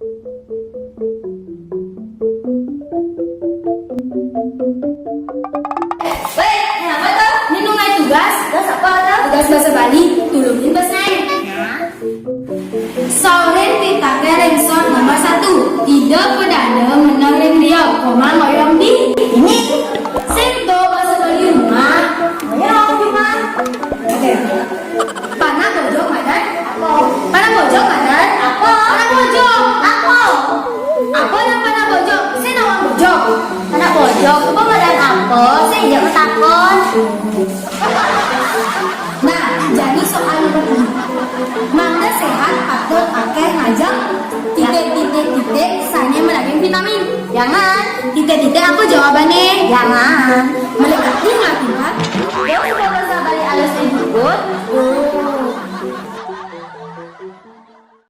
Kenapa tuh? Ini nungai tugas. Terus apa tuh? Tugas bahasa Bali, tulungin bahasa Soren kita rengson nomor 1. Tidak pedana menang reng dia. Koma ngoyong di. Ini. Sento bahasa Bali rumah. Ya, cuma. Oke. Panah bojong madan. Apa? Panah bojong madan. Apa? Panah bojong. Apa? Apa yang panah bojong? Saya nawang bojong. Anak pojok, apa badan apa? Saya jangan takut. Nah, jadi soal ini. Mangga sehat patut pakai ngajak titik-titik sanya menagih vitamin. Jangan. Titik-titik apa jawabannya? Jangan. Melekati nggak tingkat? Dia sudah bahasa Bali alus disebut.